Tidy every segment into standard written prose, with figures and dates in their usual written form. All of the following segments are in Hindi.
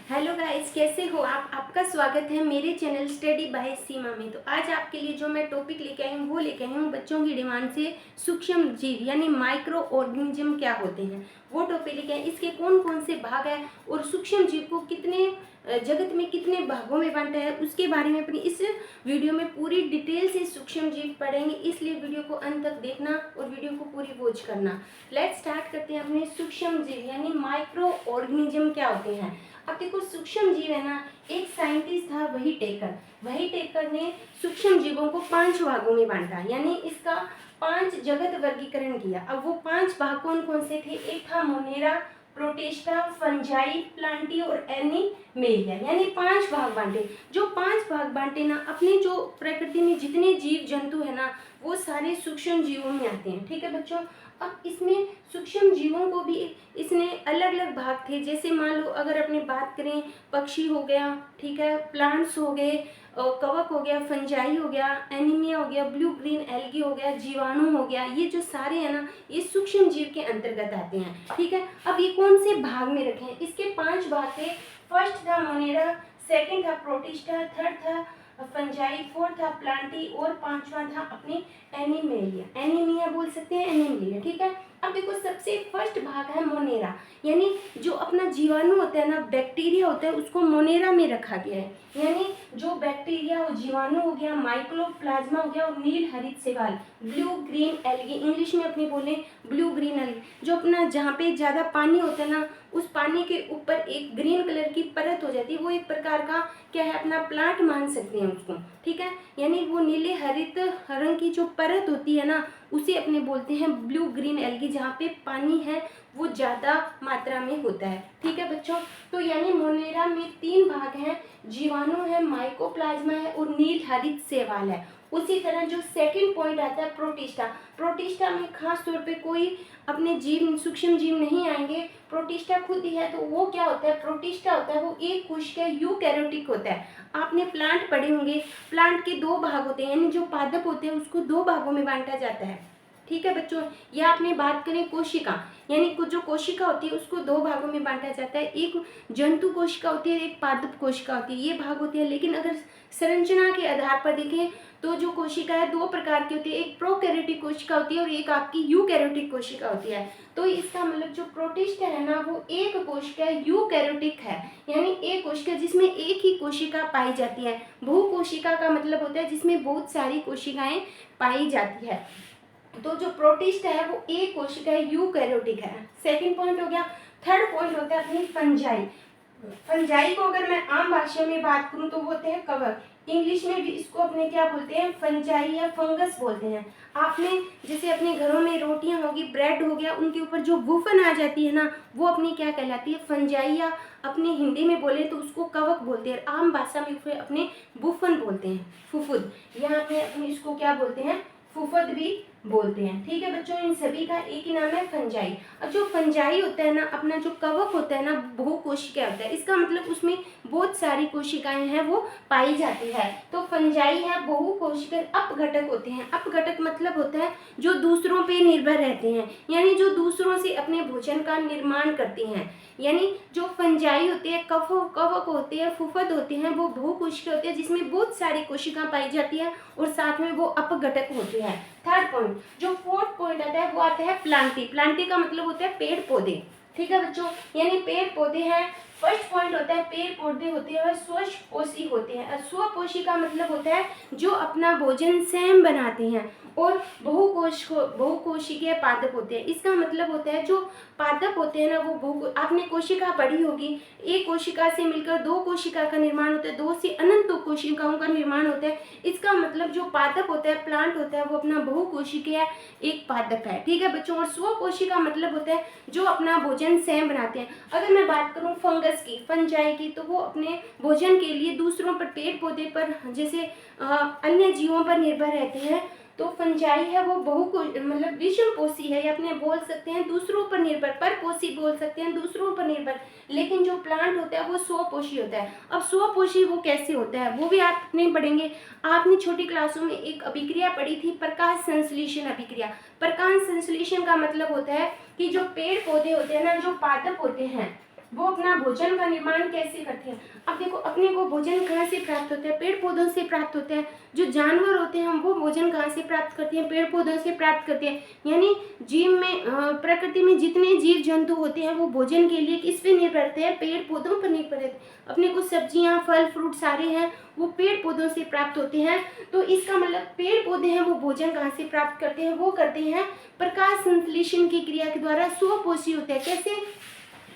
हेलो गाइस, कैसे हो आप। आपका स्वागत है मेरे चैनल स्टडी बाय सीमा में। तो आज आपके लिए जो मैं टॉपिक लेके आई हूँ वो लेके आई हूँ बच्चों की डिमांड से सूक्ष्म जीव यानी माइक्रो ऑर्गेनिज्म क्या होते हैं वो टॉपिक लेके आए। इसके कौन कौन से भाग है और सूक्ष्म जीव को कितने जगत में कितने भागों में बांटा है उसके बारे में अपनी इस वीडियो में पूरी डिटेल से सूक्ष्म जीव पढ़ेंगे। इसलिए वीडियो को अंत तक देखना और वीडियो को पूरी वॉच करना। लेट्स स्टार्ट करते हैं अपने सूक्ष्म जीव यानी माइक्रो ऑर्गेनिज्म क्या होते हैं। अब देखो, सूक्ष्म जीव है ना, एक साइंटिस्ट था वही टेकर ने सूक्ष्म जीवों को 5 भागों में बांटा यानी इसका 5 जगत वर्गीकरण किया। अब वो 5 भाग कौन कौन से थे? एक था मोनेरा, प्रोटिस्टा, फंजाई, प्लांटी और एनिमेलिया, यानी 5 भाग बांटे। जो 5 भाग बांटे ना, अपने जो प्रकृति में जितने जीव जंतु है ना वो सारे सूक्ष्म जीवों में आते हैं। ठीक है बच्चों। अब इसमें सूक्ष्म जीवों को भी इसने अलग अलग भाग थे। जैसे मान लो अगर अपने बात करें, पक्षी हो गया, ठीक है, प्लांट्स हो गए, कवक हो गया, फंजाई हो गया, एनीमिया हो गया, ब्लू ग्रीन एल्गी हो गया, जीवाणु हो गया, ये जो सारे हैं ना ये सूक्ष्म जीव के अंतर्गत आते हैं। ठीक है। अब ये कौन से भाग में रखे हैं? इसके 5 भाग थे। फर्स्ट था मोनेरा, सेकंड था प्रोटिस्टा, थर्ड था फंजाई, फोर्थ था प्लांटी और 5वां था अपनी एनिमेलिया। एनीमिया बोल सकते हैं, एनिमेलिया। ठीक है। अब देखो, सबसे फर्स्ट भाग है मोनेरा, यानी जो अपना जीवाणु होता है ना, बैक्टीरिया होता है, उसको मोनेरा में रखा गया है। यानी जो बैक्टीरिया हो, जीवाणु हो गया, माइक्रोप्लाज्मा हो गया और नील हरित शैवाल, ब्लू ग्रीन एल्गी, इंग्लिश में अपनी बोले ब्लू ग्रीन एल्गी, जो अपना जहाँ पे ज़्यादा पानी होता है ना उस पानी के ऊपर एक ग्रीन कलर की परत हो जाती है, वो एक प्रकार का क्या है, अपना प्लांट मान सकते हैं उसको। ठीक है। यानी वो नीले हरित रंग की जो परत होती है ना उसे अपने बोलते हैं ब्लू ग्रीन एल्गी, जहाँ पे पानी है वो ज़्यादा मात्रा में होता है। ठीक है बच्चों। तो यानी मोनेरा में 3 भाग हैं, जीवाणु है, माइकोप्लाज्मा है और नील हरित शैवाल है। उसी तरह जो सेकंड पॉइंट आता है प्रोटिस्टा, प्रोटिस्टा में खास तौर पे कोई अपने जीव सूक्ष्म जीव नहीं आएंगे, प्रोटिस्टा खुद ही है। तो वो क्या होता है? प्रोटिस्टा होता है वो एक कोशिका यूकैरियोटिक होता है। आपने प्लांट पढ़े होंगे, प्लांट के 2 भाग होते हैं, यानी जो पादप होते हैं उसको 2 भागों में बांटा जाता है। ठीक है बच्चों। या आपने बात करें कोशिका, यानी कुछ जो कोशिका होती है उसको 2 भागों में बांटा जाता है। एक जंतु कोशिका होती है, एक पादप कोशिका होती है, ये भाग होते हैं। लेकिन अगर संरचना के आधार पर देखें तो जो कोशिका है 2 प्रकार की होती है, एक प्रोकैरियोटिक कोशिका होती है और एक आपकी यूकैरियोटिक कोशिका होती है। तो इसका मतलब जो प्रोटिस्ट है ना वो एक कोशिका यूकैरियोटिक है, यानी एक कोशिका जिसमें एक ही कोशिका पाई जाती है। बहुकोशिका का मतलब होता है जिसमें बहुत सारी कोशिकाएं पाई जाती है। तो जो प्रोटिस्ट है वो एक कोशिका यूकैरियोटिक है। सेकंड पॉइंट हो गया। थर्ड पॉइंट होता है अपनी फंजाई। फंजाई को अगर मैं आम भाषा में बात करूं तो वो होते हैं कवक। इंग्लिश में भी इसको अपने क्या बोलते हैं? फंजाई या फंगस बोलते हैं। आपने जैसे अपने घरों में रोटियां होगी, ब्रेड हो गया, उनके ऊपर जो वुफन आ जाती है ना वो अपनी क्या कहलाती है? फंजाई, या अपने हिंदी में बोले तो उसको कवक बोलते हैं, आम भाषा में फिर अपने वुफन बोलते हैं, फुफुद। यहाँ पे अपने इसको क्या बोलते हैं? फुफद भी बोलते हैं। ठीक है बच्चों। इन सभी का एक ही नाम है फंजाई। अब जो फंजाई होता है ना, अपना जो कवक होता है ना बहुकोशिकीय होता है, इसका मतलब उसमें बहुत सारी कोशिकाएं हैं वो पाई जाती है। तो फंजाई है बहुकोशिकीय अपघटक होते हैं। अपघटक मतलब होता है जो दूसरों पे निर्भर रहते हैं, यानी जो दूसरों से अपने भोजन का निर्माण करते हैं। यानी जो फंजाई होते हैं, कवक होते हैं, फुफद होते हैं, वो बहुकोशिकीय होते हैं जिसमें बहुत सारी कोशिकाएं पाई जाती है और साथ में वो अपघटक होते हैं। थर्ड पॉइंट, जो फोर्थ पॉइंट आता है वो आता है प्लांटी। प्लांटी का मतलब होता है पेड़ पौधे। ठीक है बच्चों। यानी पेड़ पौधे हैं। फर्स्ट पॉइंट होता है पेड़ पौधे होते हैं स्वपोषी होते हैं। स्वपोषी का मतलब होता है जो अपना भोजन स्वयं बनाते हैं। और बहुकोशिकीय पादप होते हैं। इसका मतलब होता है जो पादप होते हैं ना वो आपने कोशिका पढ़ी होगी, एक कोशिका से मिलकर 2 कोशिका का निर्माण होता है, 2 से अनंत कोशिकाओं का निर्माण होता है। इसका मतलब जो पादप होता है, प्लांट होता है, वो अपना बहुकोशिकीय एक पादप है। ठीक है बच्चों। और स्वपोषी का मतलब होता है जो अपना भोजन स्वयं बनाते हैं। अगर मैं बात करूं फंगस की, फंजाई की, तो वो अपने भोजन के लिए दूसरों पर, पेड़ पौधे पर, जैसे अन्य जीवों पर निर्भर रहते हैं। तो फंजाई है वो मतलब विषमपोषी है, या अपने बोल सकते हैं दूसरों पर निर्भर, परपोषी बोल सकते हैं, दूसरों पर निर्भर। लेकिन जो प्लांट होता है वो स्वपोषी होता है। अब स्वपोषी वो कैसे होता है वो भी आप नहीं पढ़ेंगे। आपने छोटी क्लासों में एक अभिक्रिया पढ़ी थी, प्रकाश संश्लेषण अभिक्रिया। प्रकाश संश्लेषण का मतलब होता है कि जो पेड़ पौधे होते हैं ना, जो पादप होते हैं, वो अपना भोजन का निर्माण कैसे करते हैं। अब देखो अपने को भोजन कहाँ से प्राप्त होता है, पेड़ पौधों से प्राप्त होता है। जो जानवर होते हैं वो भोजन कहाँ से प्राप्त करते हैं, पेड़ पौधों से प्राप्त करते हैं। यानी जीव में प्रकृति में जितने जीव जंतु होते हैं वो भोजन के लिए किस पे निर्भर रहते हैं, पेड़ पौधों पर निर्भर रहते हैं। अपने को सब्जियां फल फ्रूट सारे हैं वो पेड़ पौधों से प्राप्त होते हैं। तो इसका मतलब पेड़ पौधे हैं वो भोजन कहाँ से प्राप्त करते हैं, वो करते हैं प्रकाश संश्लेषण की क्रिया के द्वारा स्वपोषी होते हैं। कैसे,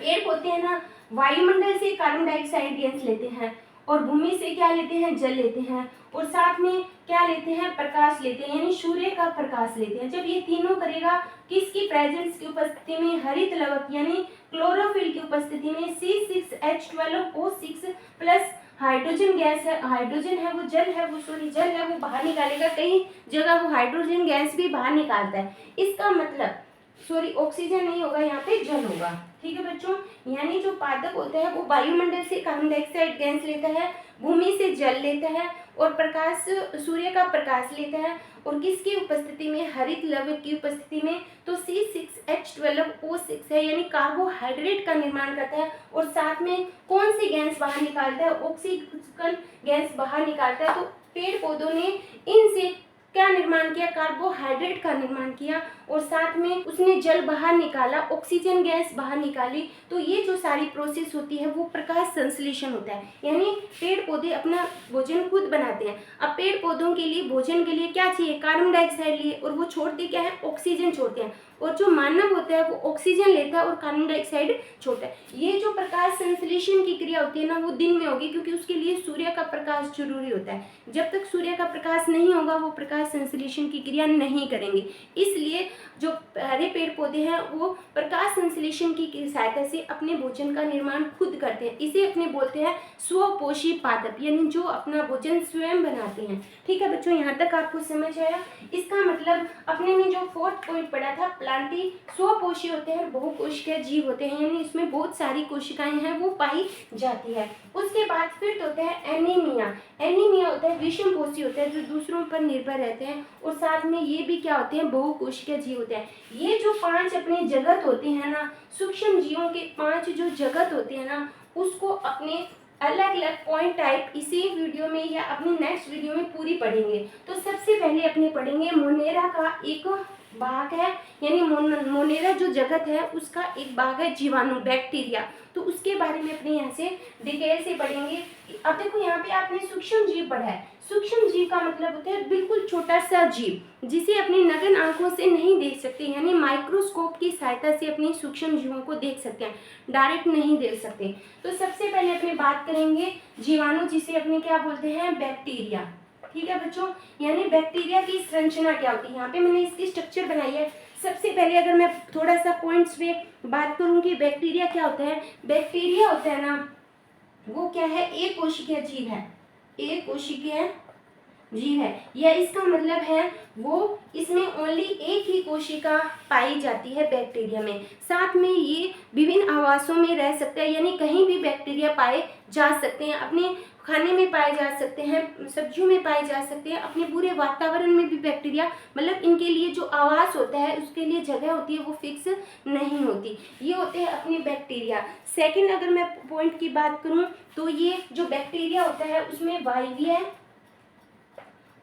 पेड़ पौधे हैं ना वायुमंडल से कार्बन डाइऑक्साइड गैस लेते हैं और भूमि से क्या लेते हैं, जल लेते हैं, और साथ में क्या लेते हैं, प्रकाश लेते हैं, यानी सूर्य का प्रकाश लेते हैं। जब ये तीनों करेगा किसकी प्रेजेंस की उपस्थिति में, हरित लवक यानी क्लोरोफिल की उपस्थिति में C6H12O6 प्लस हाइड्रोजन गैस है, हाइड्रोजन है वो जल है, वो सॉरी जल है वो बाहर निकालेगा। कई जगह वो हाइड्रोजन गैस भी बाहर निकालता है। इसका मतलब सॉरी ऑक्सीजन नहीं होगा, यहाँ पे जल होगा। ठीक है बच्चों, यानी जो पादप होता है वो वायुमंडल से कार्बन डाइऑक्साइड गैस लेता है, भूमि से जल लेता है और प्रकाश सूर्य का प्रकाश लेता है, और किसकी उपस्थिति में, हरित लवक की उपस्थिति में। तो C6H12O6 है यानी कार्बोहाइड्रेट का निर्माण करता है, और साथ में कौन सी गैस बाहर निकालता है, ऑक्सीजन गैस बाहर निकालता है। तो पेड़ पौधों ने इनसे क्या निर्माण किया, कार्बोहाइड्रेट का निर्माण किया, और साथ में उसने जल बाहर निकाला, ऑक्सीजन गैस बाहर निकाली। तो ये जो सारी प्रोसेस होती है वो प्रकाश संश्लेषण होता है, यानी पेड़ पौधे अपना भोजन खुद बनाते हैं। अब पेड़ पौधों के लिए भोजन के लिए क्या चाहिए, कार्बन डाइऑक्साइड लिए, और वो छोड़ते क्या है, ऑक्सीजन छोड़ते हैं। और जो मानव होता है वो ऑक्सीजन लेता है और कार्बन डाइऑक्साइड छोड़ता है। ये जो प्रकाश संश्लेषण की क्रिया होती है ना वो दिन में होगी, क्योंकि उसके लिए सूर्य का प्रकाश जरूरी होता है। जब तक सूर्य का प्रकाश नहीं होगा वो प्रकाश संश्लेषण की क्रिया नहीं करेंगे। इसलिए जो हरे पेड़ पौधे हैं वो प्रकाश संश्लेषण की सहायता से अपने भोजन का निर्माण खुद करते हैं। इसे अपने बोलते हैं स्वपोषी पादप, यानी जो अपना भोजन स्वयं बनाते हैं। ठीक है बच्चों, यहाँ तक आपको समझ आया। इसका मतलब अपने ने जो 4th पॉइंट पढ़ा था, प्लांटी स्वपोषी होते हैं, बहुकोशिकीय जीव होते हैं, यानी इसमें बहुत सारी कोशिकाएं हैं वो पाई जाती है। उसके बाद फिर होता है एनीमिया। एनीमिया होता है विषमपोषी होता है, जो दूसरों पर निर्भर रहते हैं, और साथ में ये भी क्या होते हैं, बहुकोशिकीय जीव होते हैं। ये जो 5 अपने जगत होते हैं ना, सूक्ष्म जीवों के 5 जो जगत होते हैं ना, उसको अपने अलग अलग पॉइंट टाइप इसी वीडियो में या अपनी नेक्स्ट वीडियो में पूरी पढ़ेंगे। तो सबसे पहले अपने पढ़ेंगे मोनेरा का एक भाग है, यानी मोनेरा जो जगत है उसका एक भाग है जीवाणु, बैक्टीरिया। तो उसके बारे में अपने यहाँ से डिटेल से पढ़ेंगे। अब देखो यहाँ पे आपने सूक्ष्म जीव पढ़ा है। सूक्ष्म जीव का मतलब होता है बिल्कुल छोटा सा जीव जिसे अपनी नग्न आंखों से नहीं देख सकते, यानी माइक्रोस्कोप की सहायता से अपने सूक्ष्म जीवों को देख सकते हैं, डायरेक्ट नहीं देख सकते। तो सबसे पहले अपने बात करेंगे जीवाणु, जिसे अपने क्या बोलते हैं, बैक्टीरिया। ठीक है बच्चों, यानी बैक्टीरिया की संरचना क्या होती है, यहाँ पे मैंने इसकी स्ट्रक्चर बनाई है। सबसे पहले अगर मैं थोड़ा सा पॉइंट्स पे बात करूँ कि बैक्टीरिया क्या होता है। बैक्टीरिया होता है ना वो क्या है, एक कोशिकीय जीव है, एक कोशिकीय जीव है। या इसका मतलब है वो इसमें ओनली एक ही कोशिका पाई जाती है बैक्टीरिया में। साथ में ये विभिन्न आवासों में रह सकता है, यानी कहीं भी बैक्टीरिया पाए जा सकते हैं। अपने खाने में पाए जा सकते हैं, सब्जियों में पाए जा सकते हैं, अपने पूरे वातावरण में भी बैक्टीरिया, मतलब इनके लिए जो आवास होता है उसके लिए जगह होती है वो फिक्स नहीं होती। ये होते हैं अपने बैक्टीरिया। सेकंड अगर मैं पॉइंट की बात करूं तो ये जो बैक्टीरिया होता है उसमें वायवीय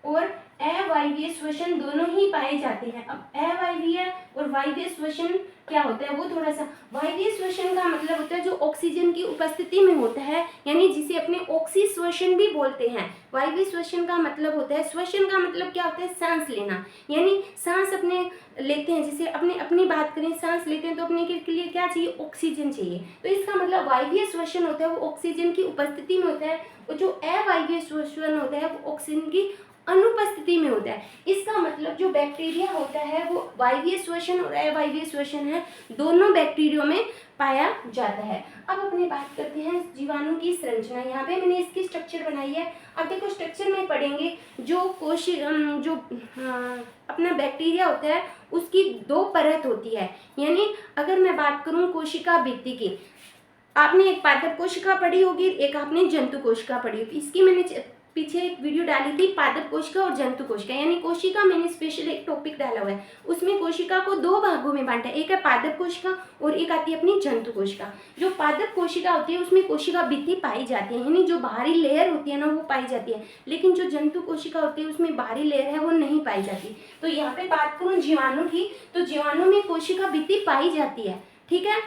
और अवायवीय श्वसन दोनों ही पाए जाते हैं। अब अवायवीय और वायवीय श्वसन क्या होता है वो थोड़ा सा, वायवीय श्वसन का मतलब होता है जो ऑक्सीजन की उपस्थिति में होता है, यानी जिसे अपने ऑक्सी श्वसन भी बोलते हैं। वायवीय श्वसन का मतलब होता है, श्वसन का मतलब क्या होता है, सांस लेना, यानी सांस अपने लेते हैं। जैसे अपनी बात करें, सांस लेते हैं तो अपने के लिए क्या चाहिए, ऑक्सीजन चाहिए। तो इसका मतलब वायवीय श्वसन होता है वो ऑक्सीजन की उपस्थिति में होता है, और जो अवायवीय श्वसन होता है वो ऑक्सीजन की अनुपस्थिति में होता है। इसका मतलब जो बैक्टीरिया होता है वो वायवीय श्वसन और अवायवीय श्वसन है, दोनों बैक्टीरियो में पाया जाता है। अब अपनी बात करते हैं जीवाणु की संरचना। यहाँ पे मैंने इसकी स्ट्रक्चर बनाई है। अब देखो स्ट्रक्चर में पढ़ेंगे जो अपना बैक्टीरिया होता है उसकी 2 परत होती है। यानी अगर मैं बात करूँ कोशिका भित्ति की, आपने एक पादप कोशिका पढ़ी होगी, एक आपने जंतु कोशिका पढ़ी होगी। इसकी मैंने पीछे एक वीडियो डाली थी पादप कोशिका और जंतु कोशिका, यानी कोशिका मैंने स्पेशल एक टॉपिक डाला हुआ है। उसमें कोशिका को दो भागों में बांटा है, एक है पादप कोशिका और एक आती है अपनी जंतु कोशिका। जो पादप कोशिका होती है उसमें कोशिका भित्ति पाई जाती है, यानी जो बाहरी लेयर होती है ना वो पाई जाती है, लेकिन जो जंतु कोशिका होती है उसमें बाहरी लेयर है वो नहीं पाई जाती। तो यहाँ पे बात करूँ जीवाणु की, तो जीवाणु में कोशिका भित्ति पाई जाती है, ठीक है।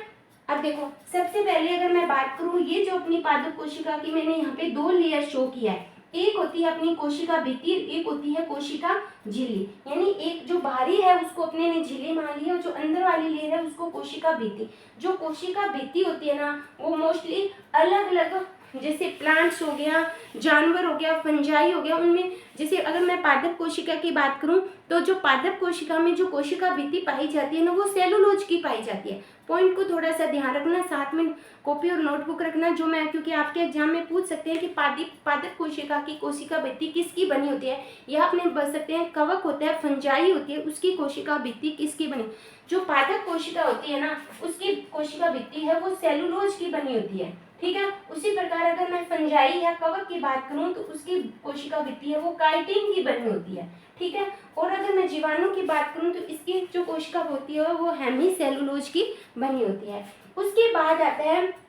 अब देखो सबसे पहले अगर मैं बात करूँ, ये जो अपनी पादप कोशिका की मैंने यहाँ पे दो लेयर शो किया है, एक होती है अपनी कोशिका भित्ति, एक होती है कोशिका झिल्ली। यानी एक जो बाहरी है उसको अपने ने झिल्ली मान लिया और जो अंदर वाली लेयर है उसको कोशिका भित्ति। जो कोशिका भित्ति होती है ना वो मोस्टली अलग अलग, जैसे प्लांट्स हो गया, जानवर हो गया, फंजाई हो गया, उनमें जैसे अगर मैं पादप कोशिका की बात करूं तो जो पादप कोशिका में जो कोशिका भित्ति पाई जाती है ना वो सेलुलोज की पाई जाती है। पॉइंट को थोड़ा सा ध्यान रखना, साथ में कॉपी और नोटबुक रखना, जो मैं क्योंकि आपके एग्जाम में पूछ सकते हैं कि पादप कोशिका की कोशिका भित्ति किसकी बनी होती है, या आपने बता सकते हैं कवक होता है, फंजाई होती है, उसकी कोशिका भित्ति किसकी बनी। जो पादप कोशिका होती है ना उसकी कोशिका भित्ति है वो सेलुलोज की बनी होती है, ठीक है। उसी प्रकार अगर मैं फंजाई या कवक की बात करूं तो उसकी कोशिका भित्ति है वो काइटिन की बनी होती है, ठीक है। और अगर मैं जीवाणु की बात करूं तो इसकी जो कोशिका होती है वो हेमी सेलुलोज की बनी होती है। उसके बाद आता है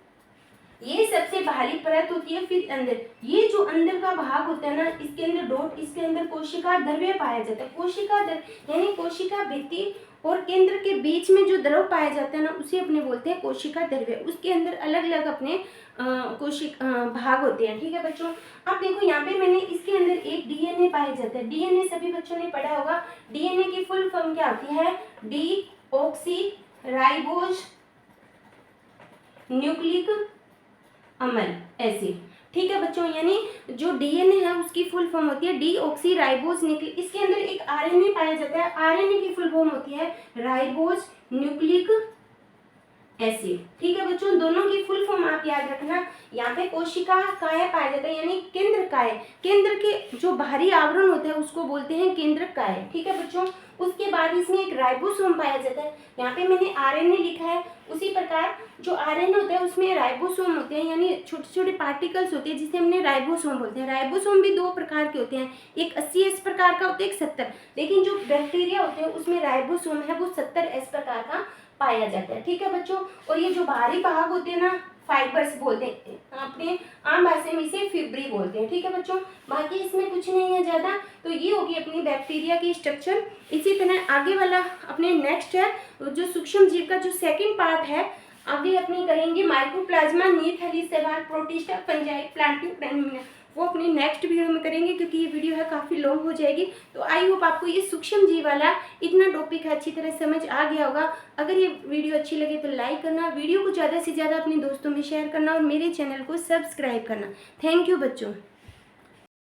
ये सबसे बाहरी परत होती है, फिर अंदर ये जो अंदर का भाग होता है ना इसके अंदर डॉट, इसके अंदर कोशिका द्रव्य पाया जाता है। कोशिका द्रव्य यानी कोशिका भित्ति और केंद्र के बीच में जो द्रव पाया जाता है ना उसे अपने बोलते हैं कोशिका द्रव्य। उसके अंदर अलग अलग अपने भाग होते हैं, ठीक है बच्चों। अब देखो यहाँ पे मैंने इसके अंदर एक डीएनए पाया जाता है। डीएनए सभी बच्चों ने पढ़ा होगा। डीएनए की फुल फॉर्म क्या होती है, डीऑक्सी राइबोज न्यूक्लिक अम्ल एसिड, ठीक है बच्चों। यानी जो डीएनए है उसकी फुल फॉर्म होती है डीऑक्सी राइबोज न्यूक्लिक। इसके अंदर एक आरएनए पाया जाता है, आरएनए की फुल फॉर्म होती है राइबोज न्यूक्लिक एसिड, ठीक है बच्चों। दोनों की फुल फॉर्म आप याद रखना। यहाँ पे कोशिका काय पाया जाता है यानी केंद्र काय, केंद्र के जो बाहरी आवरण होता है उसको बोलते हैं केंद्र काय, ठीक है बच्चों। उसके बाद इसमें एक राइबोसोम पाया जाता है, यहाँ पे मैंने आरएनए लिखा है। उसी प्रकार जो आरएनए होता है उसमें राइबोसोम होते हैं, यानी छोटे छोटे पार्टिकल्स होते हैं जिसे हमने राइबोसोम बोलते हैं। राइबोसोम भी दो प्रकार के होते हैं, एक 80S प्रकार का होता है, एक 70। लेकिन जो बैक्टीरिया होते हैं उसमें राइबोसोम है वो 70S प्रकार का पाया जाता है, ठीक है बच्चों। और ये जो बाहरी भाग होते हैं ना फाइबर्स बोलते हैं, अपने आम भाषा में इसे फिब्री बोलते हैं, ठीक है बच्चों। बाकी इसमें कुछ नहीं है ज़्यादा। तो ये होगी अपनी बैक्टीरिया की स्ट्रक्चर। इसी तरह आगे वाला अपने नेक्स्ट है जो सूक्ष्म जीव का जो सेकंड पार्ट है, आगे अपनी करेंगे माइक्रोप्लाज्मा, नीथली, सेवाल, प्रोटिस्टा, फंजाई, प्लांटिंग ग्रैन्युला, वो अपनी नेक्स्ट वीडियो में करेंगे क्योंकि ये वीडियो है काफ़ी लॉन्ग हो जाएगी। तो आई होप आपको ये सूक्ष्म जीव वाला इतना टॉपिक है अच्छी तरह समझ आ गया होगा। अगर ये वीडियो अच्छी लगे तो लाइक करना, वीडियो को ज़्यादा से ज़्यादा अपने दोस्तों में शेयर करना और मेरे चैनल को सब्सक्राइब करना। थैंक यू बच्चों।